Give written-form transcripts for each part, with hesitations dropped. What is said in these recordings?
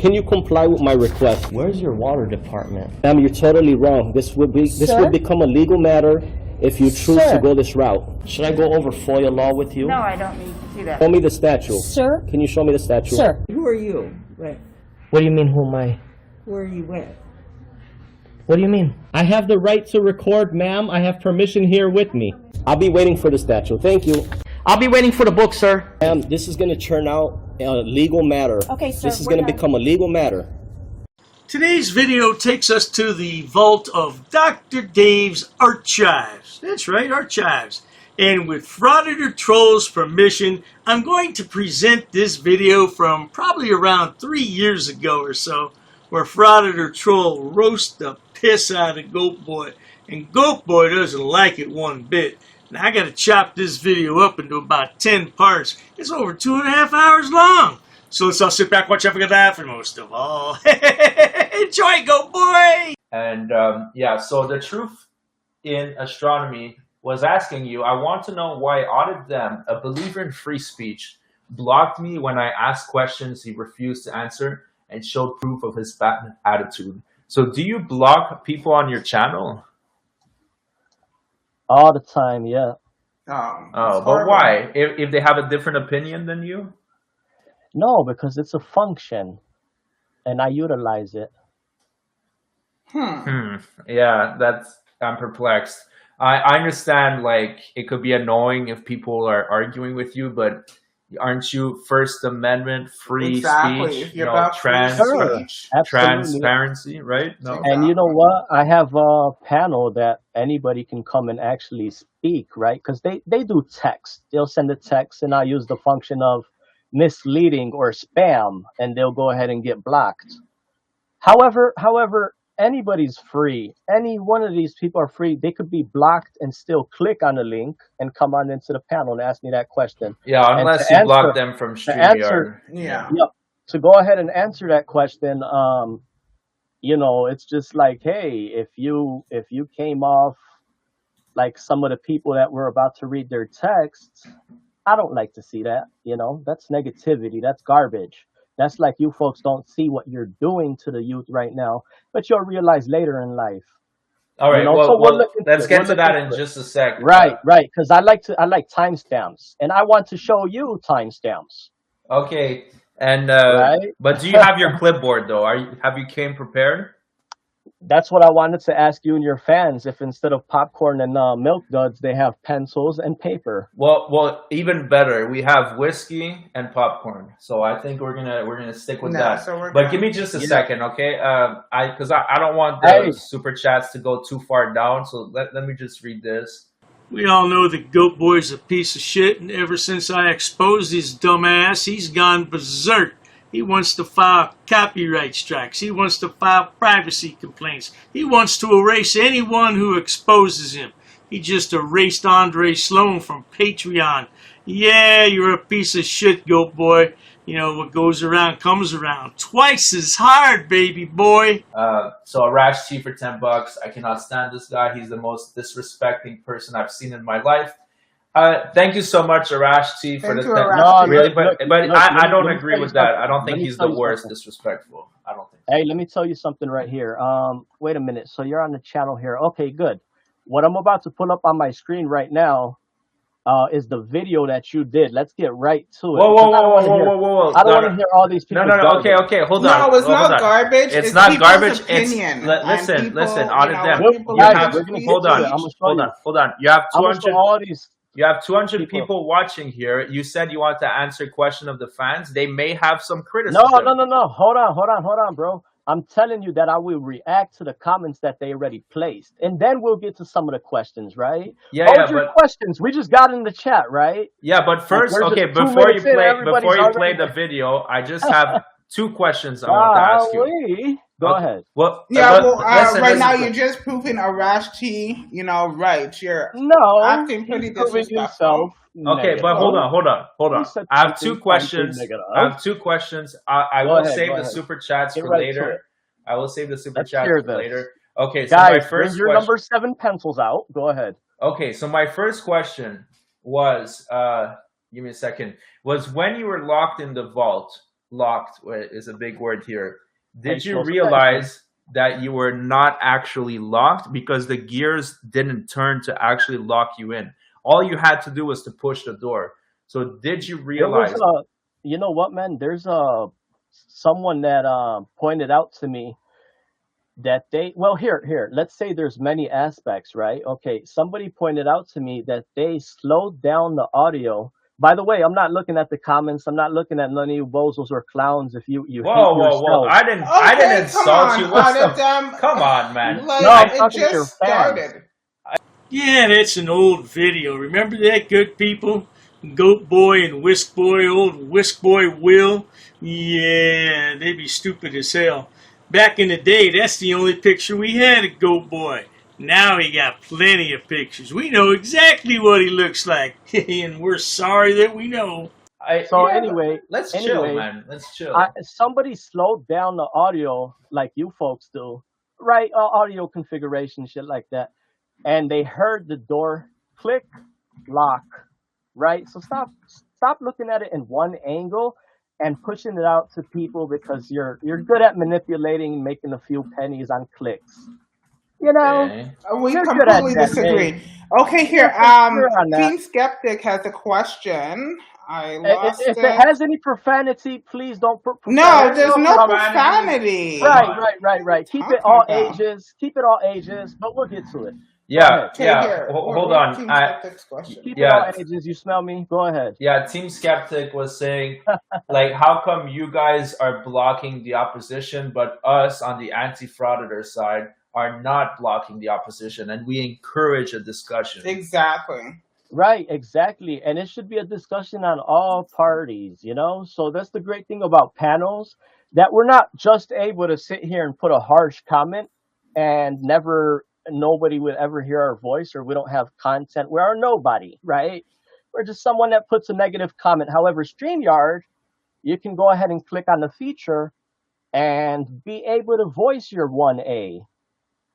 Can you comply with my request? Where's your water department? Ma'am, you're totally wrong. This would become a legal matter if you choose to go this route. Should I go over FOIA law with you? No, I don't need to see that. Show me the statue. Sir? Can you show me the statue? Sir. Who are you? Right. What do you mean, who am I? Where are you with? What do you mean? I have the right to record, ma'am. I have permission here with me. I'll be waiting for the statue. Thank you. I'll be waiting for the book, sir. Ma'am, this is going to turn out a legal matter. Okay, sir. This is going to become a legal matter. Today's video takes us to the vault of Dr. Dave's archives. That's right, archives. And with Frauditor Troll's permission, I'm going to present this video from probably around 3 years ago or so, where Frauditor Troll roasts the piss out of GoatBoy. And GoatBoy doesn't like it one bit. Now I gotta chop this video up into about 10 parts. It's over 2.5 hours long. So let's all sit back, watch, and forget that for most of all. Enjoy, GoatBoy! And yeah, so the truth in astronomy was asking you, I want to know why Audit them, a believer in free speech, blocked me when I asked questions he refused to answer and showed proof of his bad attitude. So do you block people on your channel? All the time, yeah. Oh, but why? If they have a different opinion than you? No, because it's a function, and I utilize it. Yeah, I'm perplexed. I understand, like, it could be annoying if people are arguing with you, but aren't you First Amendment free speech? You're about transparency, right? No. And you know what? I have a panel that anybody can come and actually speak, right? Because they do text. They'll send a text, and I use the function of misleading or spam, and they'll go ahead and get blocked. However, anybody's free. Any one of these people are free. They could be blocked and still click on the link and come on into the panel and ask me that question. Yeah, unless you block them from StreamYard. To go ahead and answer that question, you know, it's just like, hey, if you came off like some of the people that were about to read their texts, I don't like to see that. You know, that's negativity. That's garbage. That's like you folks don't see what you're doing to the youth right now, but you'll realize later in life. All right, you know? well, let's get to that in just a sec. Right, because I like timestamps, and I want to show you timestamps. Okay, and right? But do you have your clipboard though? Have you came prepared? That's what I wanted to ask you and your fans. If instead of popcorn and milk duds, they have pencils and paper. Well, even better. We have whiskey and popcorn. So I think we're gonna stick with that. But give me just a second, okay? Because I don't want the super chats to go too far down. So let me just read this. We all know that GoatBoy's a piece of shit, and ever since I exposed his dumb ass, he's gone berserk. He wants to file copyright strikes. He wants to file privacy complaints. He wants to erase anyone who exposes him. He just erased Andre Sloan from Patreon. Yeah, you're a piece of shit, GoatBoy. You know, what goes around comes around. Twice as hard, baby boy. So a rash tea for $10. I cannot stand this guy. He's the most disrespecting person I've seen in my life. Thank you so much, Arash T, for the really, but I don't agree with that. I don't think he's the worst disrespectful. I don't think. Hey, let me tell you something right here. Wait a minute. So you're on the channel here. Okay, good. What I'm about to pull up on my screen right now is the video that you did. Let's get right to it. Whoa. I don't want to hear all these people. No. Okay. Hold on. No, it's not garbage. It's not garbage. Opinion. Listen. Audit them. Hold on. You have 200. You have 200 people watching here. You said you want to answer a question of the fans. They may have some criticism. No. Hold on, bro. I'm telling you that I will react to the comments that they already placed, and then we'll get to some of the questions, right? But questions we just got in the chat, right? Yeah, but first, okay, before you play the video, I just have 2 questions I want to ask you. Go ahead. Well, right now you're just proving Arash T, you know, right. You're acting pretty disrespectful. Okay, but hold on. I have 2 questions. I will save the super chats for later. I will save the super chats for later. Okay, so guys, my first bring your number 7 pencils out. Go ahead. Okay, so my first question was, give me a second, was when you were locked in the vault, locked is a big word here. Did Pay you close realize that you were not actually locked because the gears didn't turn to actually lock you in? All you had to do was to push the door. So did you There was realize? you know what, man? There's someone that pointed out to me that here, let's say there's many aspects, right? Okay, somebody pointed out to me that they slowed down the audio. By the way, I'm not looking at the comments. I'm not looking at none of you bozos or clowns. If you hate Whoa, yourself, I didn't insult you. Come on, man. Like, no, I'm it talking to your just fans. started. Yeah, that's an old video. Remember that, good people? Goat Boy and Whisk Boy, old Whisk Boy Will. Yeah, they be stupid as hell. Back in the day, that's the only picture we had of Goat Boy. Now he got plenty of pictures. We know exactly what he looks like, and we're sorry that we know. Let's chill, man. Let's chill. Somebody slowed down the audio like you folks do, right? Audio configuration, shit like that. And they heard the door click, lock, right? So stop looking at it in one angle and pushing it out to people because you're good at manipulating and making a few pennies on clicks. You know, we completely disagree. Okay, here, Team Skeptic has a question. I lost if it has any profanity, please don't put profanity. No, there's no profanity. Right. Keep it all ages, but we'll get to it. Hold on. Keep it all ages. You smell me? Go ahead. Yeah, Team Skeptic was saying, like, how come you guys are blocking the opposition, but us on the anti-frauditor side are not blocking the opposition, and we encourage a discussion. Exactly. Right, exactly. And it should be a discussion on all parties, you know? So that's the great thing about panels, that we're not just able to sit here and put a harsh comment and nobody would ever hear our voice, or we don't have content. We are nobody, right? We're just someone that puts a negative comment. However, StreamYard, you can go ahead and click on the feature and be able to voice your 1A.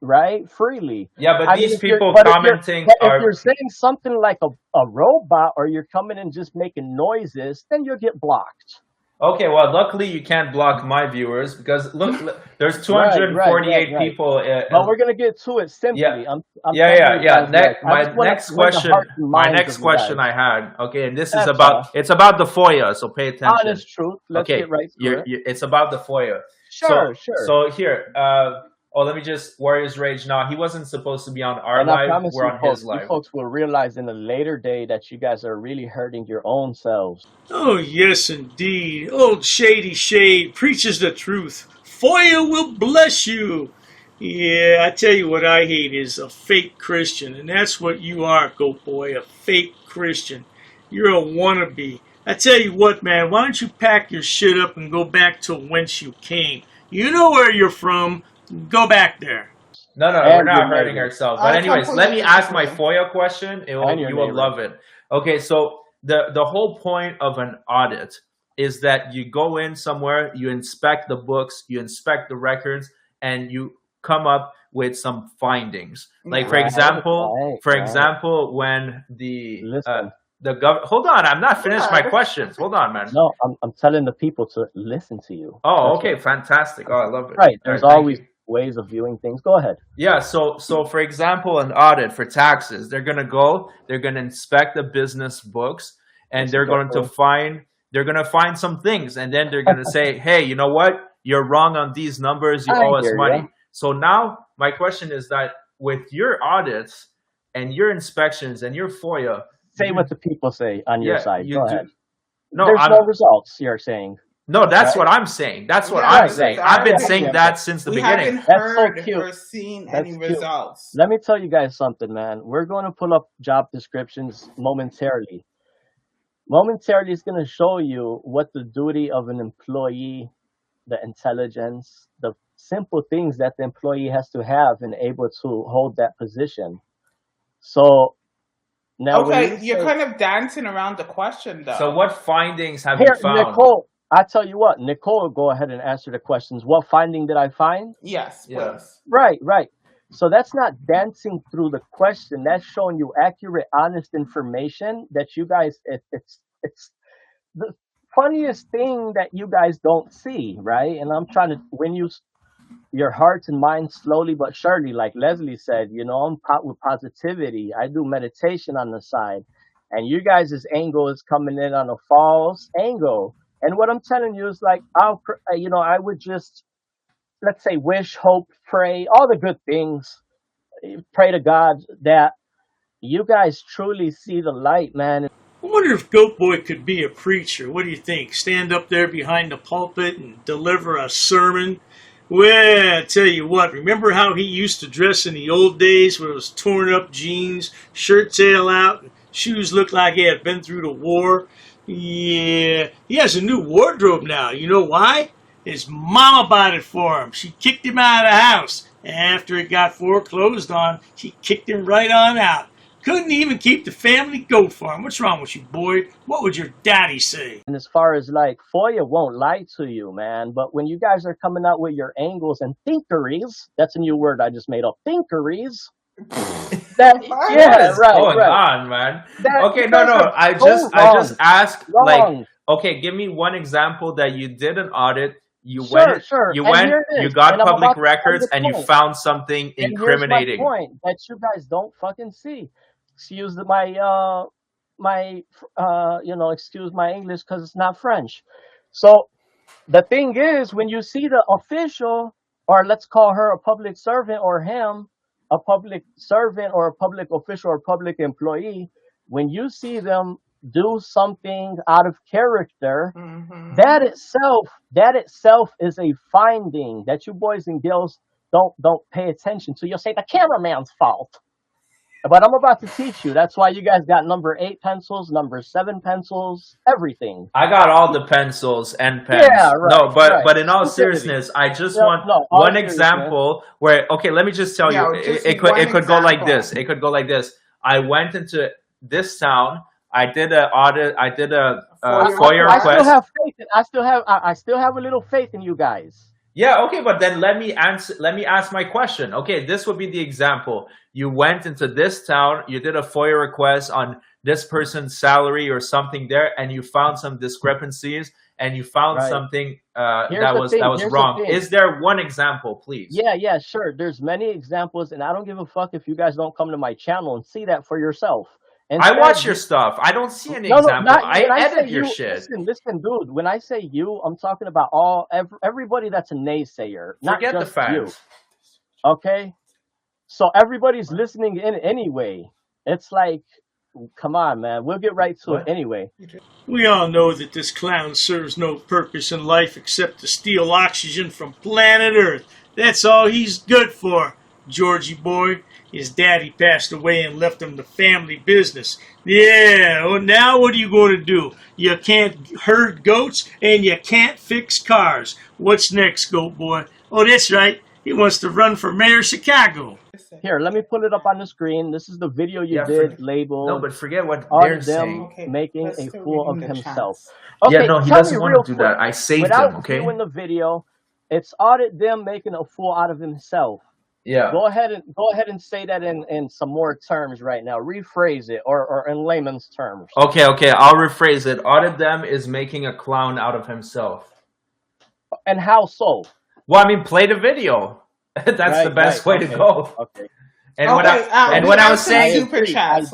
Right, freely. Yeah, but these people commenting if you're saying something like a robot, or you're coming and just making noises, then you'll get blocked. Okay, well, luckily you can't block my viewers because look there's 248 people. But we're gonna get to it simply. Yeah. My next question I had. Okay, and this is about the FOIA, so pay attention. Honest truth. Let's get right to it. It's about the FOIA. Sure. So here, let me just Warriors Rage now. He wasn't supposed to be on our live. We're on his live. You folks will realize in a later day that you guys are really hurting your own selves. Oh, yes, indeed. Old Shady Shade preaches the truth. FOIA will bless you. Yeah, I tell you what I hate is a fake Christian. And that's what you are, Goat Boy, a fake Christian. You're a wannabe. I tell you what, man, why don't you pack your shit up and go back to whence you came? You know where you're from. Go back there. No, we're not hurting ourselves. But anyways, let me ask my FOIA question. You will love it. Okay, so the whole point of an audit is that you go in somewhere, you inspect the books, you inspect the records, and you come up with some findings. Like for example, when hold on, I'm not finished my questions. Hold on, man. No, I'm telling the people to listen to you. Oh, okay, fantastic. Oh, I love it. Right, there's always ways of viewing things. Go ahead. Yeah, so for example, an audit for taxes, they're going to inspect the business books, and they're going to find some things, and then they're going to say, hey, you know what? You're wrong on these numbers. You owe us money. Yeah. So now my question is that with your audits and your inspections and your FOIA, say what the people say on your side. Go ahead. No, there's no results, you're saying. No, that's what I'm saying. That's what I'm saying. I've been saying that since the beginning. Haven't heard or seen any results. Let me tell you guys something, man. We're going to pull up job descriptions momentarily. Momentarily is going to show you what the duty of an employee, the intelligence, the simple things that the employee has to have and able to hold that position. So now, you're kind of dancing around the question, though. So what findings have you found? Nicole, I tell you what, Nicole, go ahead and answer the questions. What finding did I find? Yes, please. Yes. Right. So that's not dancing through the question. That's showing you accurate, honest information that you guys, funniest thing that you guys don't see, right? And I'm trying to win your hearts and minds slowly but surely, like Leslie said. I'm with positivity. I do meditation on the side, and you guys' angle is coming in on a false angle. And what I'm telling you is like, I would just, let's say, wish, hope, pray, all the good things. Pray to God that you guys truly see the light, man. I wonder if GoatBoy could be a preacher. What do you think? Stand up there behind the pulpit and deliver a sermon? Well, I tell you what, remember how he used to dress in the old days with those torn up jeans, shirt tail out, shoes looked like he had been through the war? Yeah, he has a new wardrobe now. You know why? His mama bought it for him. She kicked him out of the house. After it got foreclosed on, she kicked him right on out. Couldn't even keep the family goat farm. What's wrong with you, boy? What would your daddy say? And as far as like, FOIA won't lie to you, man. But when you guys are coming out with your angles and thinkeries, that's a new word I just made up. Thinkeries. What is going on, man? Okay, no. I just asked, like, okay, give me one example that you did an audit. You got public records, and you found something incriminating. Here's my point that you guys don't fucking see. Excuse excuse my English because it's not French. So the thing is, when you see the official, or let's call her a public servant, or him, a public servant or a public official or public employee, when you see them do something out of character, that itself is a finding that you boys and girls don't pay attention to. You'll say the cameraman's fault. But I'm about to teach you. That's why you guys got number 8 pencils, number 7 pencils, everything. I got all the pencils and pens. Yeah, right, but in all seriousness, I just want one example where, okay, let me just tell you, it could go like this. It could go like this. I went into this town. I did an audit. I did a FOIA request. I still have a little faith in you guys. Yeah, okay, but then let me ask my question. Okay, this would be the example. You went into this town, you did a FOIA request on this person's salary or something there, and you found some discrepancies, and you found something that was wrong. Is there one example, please? Yeah, sure. There's many examples, and I don't give a fuck if you guys don't come to my channel and see that for yourself. I watch your stuff. I don't see any example. I edit your shit. Listen, dude. When I say you, I'm talking about everybody that's a naysayer. Forget not the just fans. You. Okay? So everybody's listening in anyway. It's like, come on, man. We'll get right to it anyway. We all know that this clown serves no purpose in life except to steal oxygen from planet Earth. That's all he's good for, Georgie boy. His daddy passed away and left him the family business. Yeah, well, now what are you going to do? You can't herd goats and you can't fix cars. What's next, Goat Boy? Oh, that's right. He wants to run for mayor of Chicago. Here, let me pull it up on the screen. This is the video you did labeled. No, but forget what they're saying. Making a fool of himself. Okay, yeah, no, he doesn't want to do that. I saved him, okay? Without viewing the video, it's Audit them making a fool out of himself. Yeah. Go ahead and say that in some more terms right now. Rephrase it or in layman's terms. Okay. I'll rephrase it. Audit them is making a clown out of himself. And how so? Well, I mean, play the video. That's the best way to go. Okay. And what I was saying, super chats.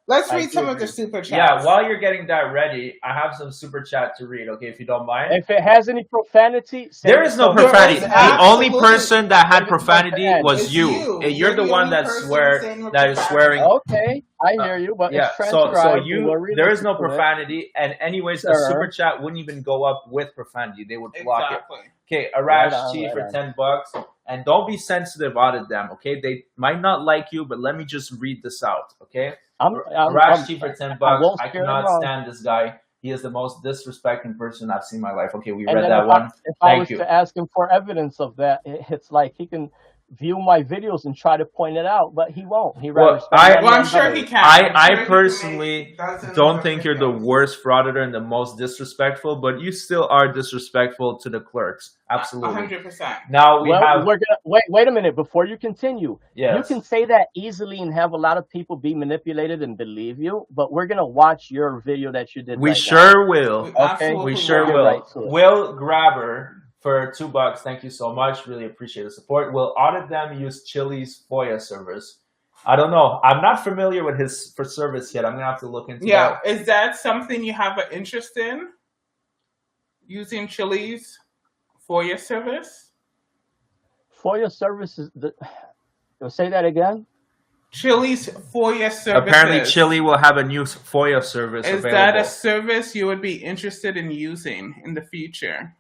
Let's read some of the super chats. Yeah, while you're getting that ready, I have some super chat to read, okay, if you don't mind. If it has any profanity, there is no profanity. The only person that had profanity was you. You're the one that is swearing. Okay, I hear you, but yeah, so there is no profanity, and anyways, the super chat wouldn't even go up with profanity. They would block it. Okay, Arash T for $10. And don't be sensitive out them, okay? They might not like you, but let me just read this out, okay? Rash T for $10. I cannot stand this guy. He is the most disrespecting person I've seen in my life. Okay, we read that one. If I was to ask him for evidence of that, it's like he can view my videos and try to point it out, but he won't. He Well, rather spend money Well, I'm on sure others. he can. I'm sure I he can personally make dozens don't of think you're the videos. worst frauditor and the most disrespectful, but you still are disrespectful to the clerks. Absolutely. 100%. Now we Well, have we're gonna wait a minute before you continue. You yes. can say that easily and have a lot of people be manipulated and believe you, but we're gonna watch your video that you did We right sure will. now. Okay, Absolutely We sure we'll get will. right to it. Will Grabber for $2. Thank you so much. Really appreciate the support. Will Audit them use Chili's FOIA service? I don't know. I'm not familiar with his for service yet. I'm gonna have to look into Yeah, that. is that something you have an interest in? Using Chili's for your service? FOIA services. Say that again. Chili's FOIA services. Apparently, Chili will have a new FOIA service Is available. that a service you would be interested in using in the future?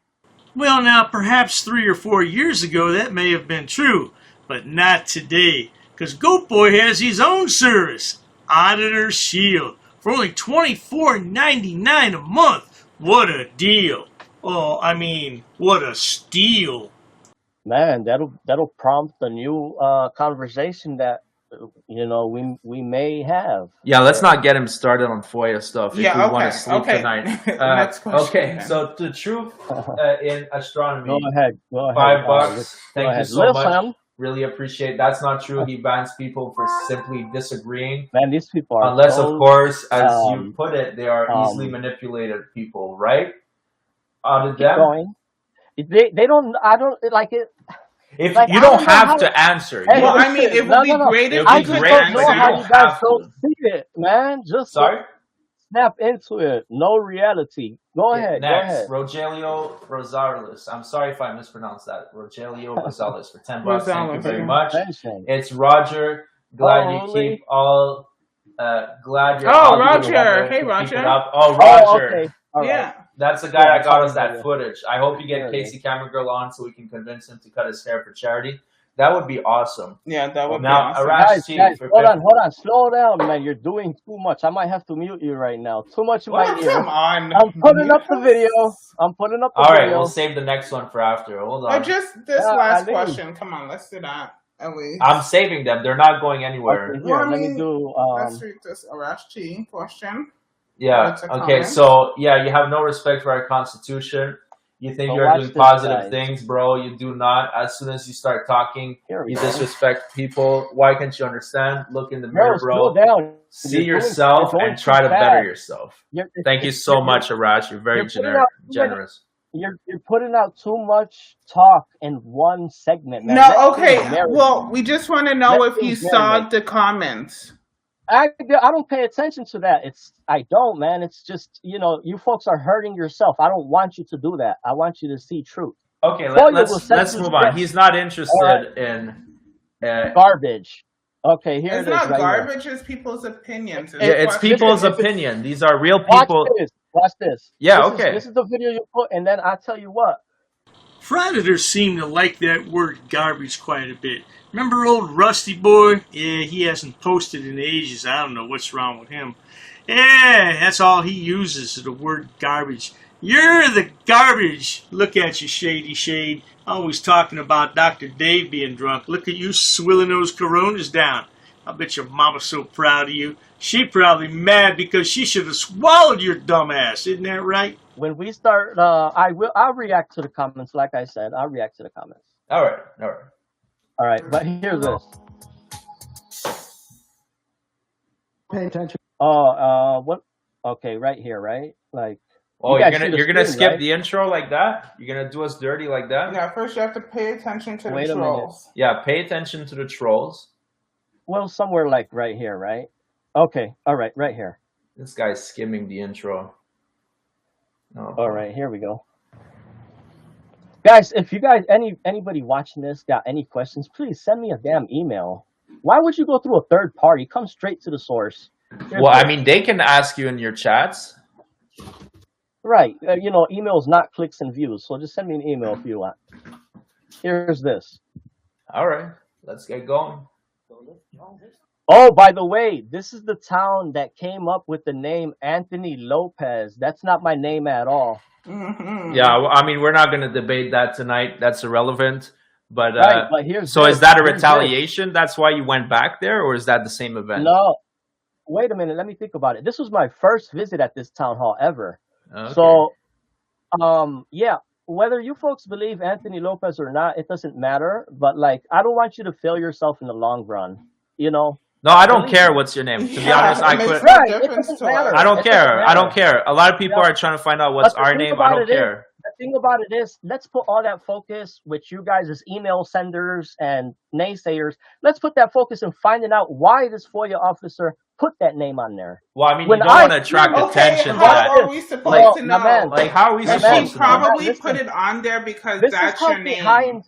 Well, now, perhaps 3 or 4 years ago that may have been true, but not today, because GoatBoy has his own service, Auditor Shield, for only $24.99 a month. What a deal! Oh, I mean, what a steal! Man, that'll prompt a new conversation that we may have. Yeah, let's not get him started on FOIA stuff if Yeah, we okay, want to sleep okay. tonight. Next question, Okay, then. so the truth in astronomy, Go ahead. $5. Thank you so much. Listen, Really appreciate. That's not true. He bans people for simply disagreeing, man, these people are unless, so, of course, as you um, put it, they are easily manipulated people, right? Out of keep them, going. They don't. I don't like it. if Like, you I don't don't know have how to to- answer, Hey, you Well, don't- I mean, it No, would be no, no. great It if would I be you just could great, don't know but you how don't you guys have don't to. see it, man. Just Sorry. snap into it. No reality. Go ahead. Go Next, ahead. Rogelio Rosales. I'm sorry if I mispronounced that. Rogelio Rosales for $10. Thank you Rosales, very yeah. much. Attention. It's Roger. Glad you really? keep all. Glad you're Oh, all Roger. together. Hey, Keep Roger. it up. Oh, Oh, Roger. okay. All right. Yeah. That's the guy Yeah, that got us sorry, that yeah. footage. I hope you get There it Casey Camera Girl on so we can convince him to cut his hair for charity. That would be awesome. Yeah, that would be Now, awesome. Arash Guys, T for hold on. Slow down, man. You're doing too much. I might have to mute you right now. Too much in my Well, ear. come on. I'm putting up the Mute video. us. I'm putting up the All right, video. we'll save the next one for after. Hold Oh, on. just this Yeah, last I mean- question. Come on, let's do that at least. I'm saving them. They're not going anywhere. Okay, here, Well, I let me mean, do. Let's read this Arash T question. Yeah. That's a Okay. comment. So yeah, you have no respect for our constitution. You think But you're watch doing this, positive guys. things, bro. You do not. As soon as you start talking, Here we you go. disrespect people. Why can't you understand? Look in the Bro, mirror, slow bro. down. See You're yourself going and too try to fast. better yourself. You're- Thank you so much, Arash. You're very you're putting out too many- generous. You're putting out too much talk in one segment, man. No, Let okay. things marinate. Well, we just want to know Let if you things saw marinate. the comments. I don't pay attention to that. I don't, man. It's just, you folks are hurting yourself. I don't want you to do that. I want you to see truth. Okay, Well, you will let's set you move on. straight. He's not interested Alright. in. Garbage. Okay, here It's it is. not right here. garbage, it's people's opinions. Yeah, it's questions. people's opinion. These are real Watch people. this. Watch this. Yeah, This is- okay. This is the video you put, and then I tell you what. Frauditors seem to like that word garbage quite a bit. Remember old Rusty Boy? Yeah, he hasn't posted in ages. I don't know what's wrong with him. Yeah, that's all he uses is the word garbage. You're the garbage. Look at you, Shady Shade. Always talking about Dr. Dave being drunk. Look at you swilling those Coronas down. I bet your mama's so proud of you. She probably mad because she should have swallowed your dumb ass. Isn't that right? When we start, I'll react to the comments. Like I said, I'll react to the comments. All right. All right, but here's this. Pay attention. What? Okay, right here, right? Like. Oh, You you're guys gonna see the you're gonna screen, skip right? the intro like that? You're gonna do us dirty like that? Yeah, first you have to pay attention to Wait the a minute. trolls. Yeah, pay attention to the trolls. Well, somewhere like right here, right? Okay, all right, right here. This guy's skimming the intro. Oh. All right, here we go. Guys, if you guys anybody watching this got any questions, please send me a damn email. Why would you go through a third party? Come straight to the source. Here's Well, I this. mean, they can ask you in your chats. Right, email's not clicks and views, so just send me an email if you want. Here's this. All right, let's get going. Oh, by the way, this is the town that came up with the name Anthony Lopez. That's not my name at all. Mm-hmm. Yeah, I mean, we're not going to debate that tonight. That's irrelevant. But Right, but here's so this. is that a Here's this. retaliation? That's why you went back there, or is that the same event? No, wait a minute. Let me think about it. This was my first visit at this town hall ever. Okay. So, yeah, whether you folks believe Anthony Lopez or not, it doesn't matter. But like, I don't want you to fail yourself in the long run. You know. No, I don't Believe care me. what's your name. To be Yeah, honest, it I makes could. no Right, it difference doesn't to matter. us. I don't It doesn't care. I don't matter. care. A lot of people Yeah. are trying to find out But what's the our thing name. I about don't it is, care. the thing about it is, let's put all that focus, which you guys as email senders and naysayers, let's put that focus in finding out why this FOIA officer put that name on there. Well, I mean, When you don't I want to attract feel- Okay, attention to how that. are we supposed Like, to my man, know? like, how are we my She man, supposed to my know? man, probably listen. put it on there because This is that's how your name. behind.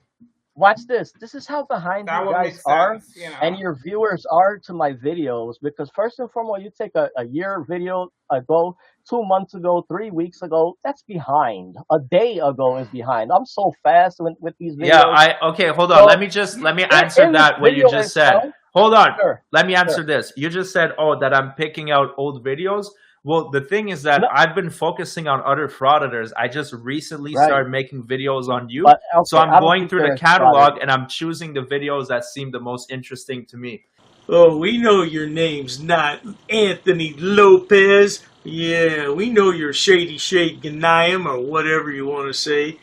Watch this. This is how behind That you would guys make are sense, you know. and your viewers are to my videos. Because first and foremost, you take a year video ago, 2 months ago, 3 weeks ago. That's behind. A day ago is behind. I'm so fast with these videos. Yeah, okay, hold on. So, Let me answer in that this what you video just said. itself, Hold on. sure, Let me answer sure. this. You just said, oh, that I'm picking out old videos. Well, the thing is that No, I've been focusing on other frauditors. I just recently right. started making videos on you. But So okay, I'm I don't going think through they're the as frauded. catalog and I'm choosing the videos that seem the most interesting to me. Oh, we know your name's not Anthony Lopez. Yeah, we know you're Shady Shade Ghanayim or whatever you want to say.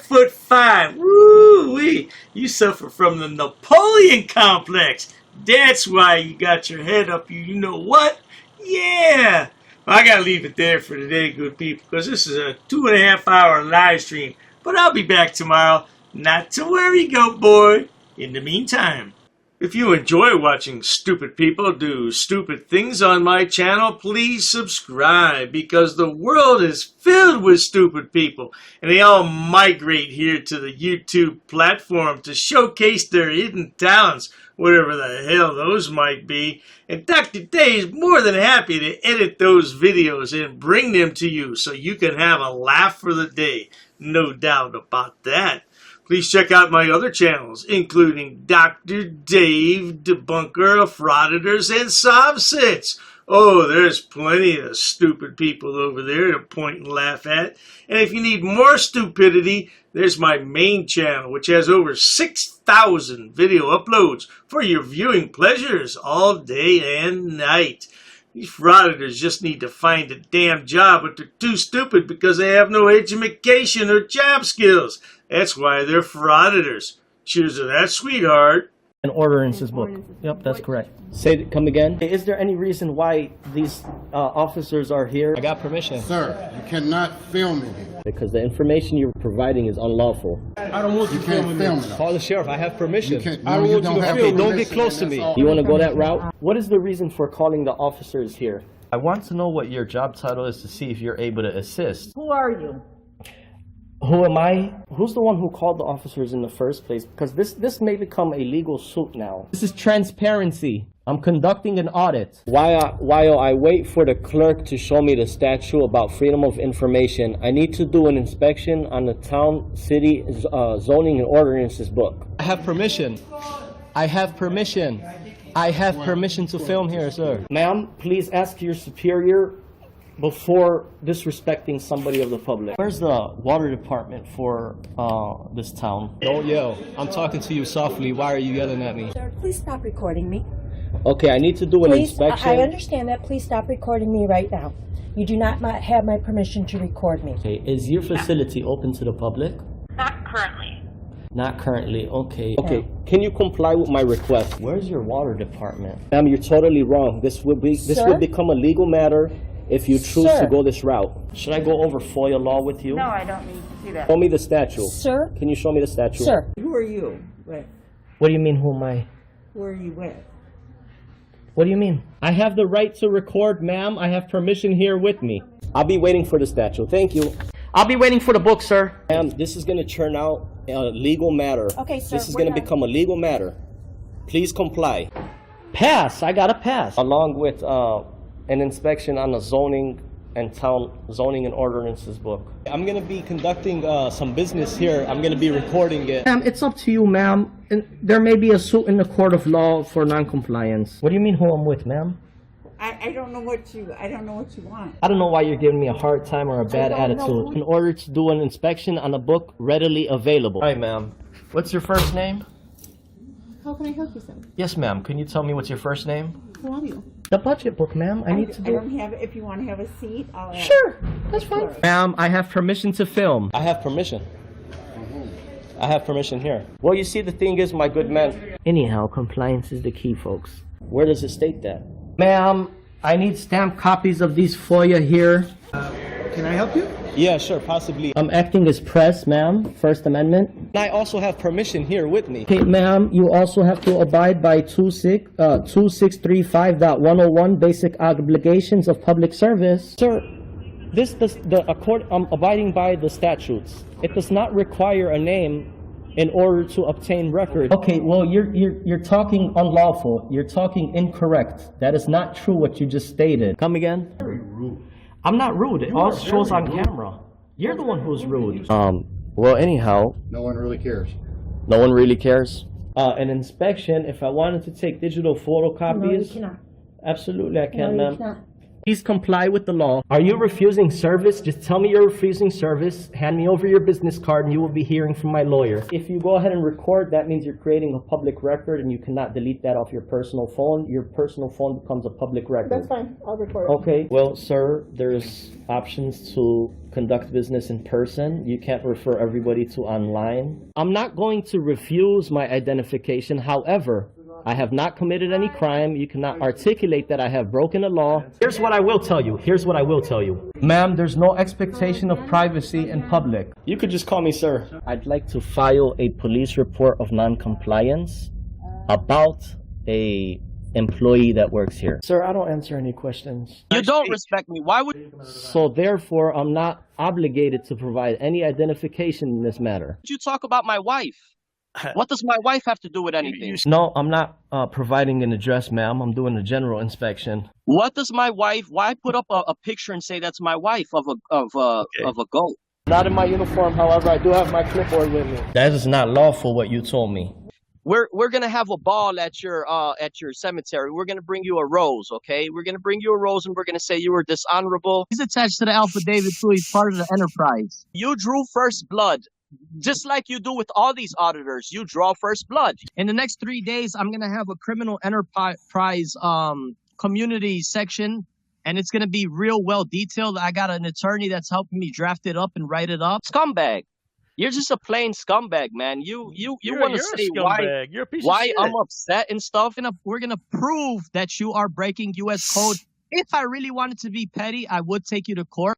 5'5". Woo-wee. You suffer from the Napoleon complex. That's why you got your head up. You know what? Yeah. I gotta leave it there for today, good people, because this is a 2.5 hour live stream. But I'll be back tomorrow. Not to worry, GoatBoy. In the meantime, if you enjoy watching stupid people do stupid things on my channel, please subscribe, because the world is filled with stupid people, and they all migrate here to the YouTube platform to showcase their hidden talents, whatever the hell those might be. And Dr. Day is more than happy to edit those videos and bring them to you so you can have a laugh for the day. No doubt about that. Please check out my other channels, including Dr. Dave, Debunker of Frauditors and Sobsits. Oh, there's plenty of stupid people over there to point and laugh at. And if you need more stupidity, there's my main channel, which has over 6,000 video uploads for your viewing pleasures all day and night. These frauditors just need to find a damn job, but they're too stupid because they have no education or job skills. That's why they're frauditors. Cheers to that, sweetheart. An ordinances book. Yep, that's correct. Say, come again. Is there any reason why these officers are here? I got permission. Sir, you cannot film in here. Because the information you're providing is unlawful. I don't want you can't film it. Call the sheriff. I have permission. You can't- I don't no, you want don't you to have film. Don't permission, get close to and me. that's all. You want to go that route? What is the reason for calling the officers here? I want to know what your job title is to see if you're able to assist. Who are you? Who am I? Who's the one who called the officers in the first place? Because this may become a legal suit now. This is transparency. I'm conducting an audit. While I wait for the clerk to show me the statute about freedom of information, I need to do an inspection on the town, city, zoning and ordinances book. I have permission. I have permission. I have permission to film here, sir. Ma'am, please ask your superior before disrespecting somebody of the public. Where's the water department for this town? Don't yell. I'm talking to you softly. Why are you yelling at me? Sir, please stop recording me. Okay, I need to do an Please, inspection. I understand that. Please stop recording me right now. You do not have my permission to record me. Okay, is your facility open to the public? Not currently. Not currently, okay. Okay, can you comply with my request? Where's your water department? Ma'am, you're totally wrong. This will become a legal matter if you choose to go this route. Should I go over FOIA law with you? No, I don't need to see that. Show me the statute. Sir? Can you show me the statute? Sir. Who are you? Wait, What do you mean, who am I? who are you with? What do you mean? I have the right to record, ma'am. I have permission here with me. I'll be waiting for the statute. Thank you. I'll be waiting for the book, sir. Ma'am, this is going to turn out a legal matter. Okay, sir, This is we're going to not- become a legal matter. Please comply. Pass. I got a pass. Along with an inspection on the zoning and town zoning and ordinances book. I'm going to be conducting some business here. I'm going to be recording it. Ma'am, it's up to you, ma'am. There may be a suit in the court of law for non-compliance. What do you mean who I'm with, ma'am? I don't know what you want. I don't know why you're giving me a hard time or a bad don't know. attitude. In order to do an inspection on a book readily available. Hi, ma'am. What's your first name? How can I help you, sir? Yes, ma'am. Can you tell me what's your first name? Who are you? The budget book, ma'am. I need to do. I don't have it. If you want to have a seat, I'll ask. Sure, that's fine. Ma'am, I have permission to film. I have permission. I have permission here. Well, you see, the thing is, my good man. Anyhow, compliance is the key, folks. Where does it state that? Ma'am, I need stamped copies of these FOIA here. Can I help you? Yeah, sure, possibly. I'm acting as press, ma'am. First Amendment. And I also have permission here with me. Okay, ma'am, you also have to abide by 2635.101 basic obligations of public service. Sir, I'm abiding by the statutes. It does not require a name in order to obtain record. Okay, well, you're talking unlawful. You're talking incorrect. That is not true what you just stated. Come again? Very rude. I'm not rude. It all shows on camera. You're the one who's rude. Well, anyhow. No one really cares. No one really cares? An inspection, if I wanted to take digital photocopies. No, you cannot. Absolutely, I can, No, ma'am. you cannot. Please comply with the law. Are you refusing service? Just tell me you're refusing service. Hand me over your business card and you will be hearing from my lawyer. If you go ahead and record, that means you're creating a public record and you cannot delete that off your personal phone. Your personal phone becomes a public record. That's fine. I'll record. Okay. Well, sir, there's options to conduct business in person. You can't refer everybody to online. I'm not going to refuse my identification. However, I have not committed any crime. You cannot articulate that I have broken the law. Here's what I will tell you. Here's what I will tell you. Ma'am, there's no expectation of privacy in public. You could just call me sir. I'd like to file a police report of non-compliance about a employee that works here. Sir, I don't answer any questions. You don't respect me. Why would So therefore, I'm not obligated to provide any identification in this matter. you talk about my wife? What does my wife have to do with anything? No, I'm not providing an address, ma'am. I'm doing a general inspection. What does my wife? Why put up a picture and say that's my wife of a goat? Not in my uniform, however, I do have my clipboard with me. That is not lawful, what you told me. We're gonna have a ball at your cemetery. We're gonna bring you a rose, okay? We're gonna bring you a rose and we're gonna say you were dishonorable. He's attached to the affidavit too. He's part of the enterprise. You drew first blood. Just like you do with all these auditors, you draw first blood. In the next 3 days, I'm going to have a criminal enterprise community section, and it's going to be real well detailed. I got an attorney that's helping me draft it up and write it up. Scumbag. You're just a plain scumbag, man. You want to say why I'm upset and stuff, and we're going to prove that you are breaking U.S. code. If I really wanted to be petty, I would take you to court.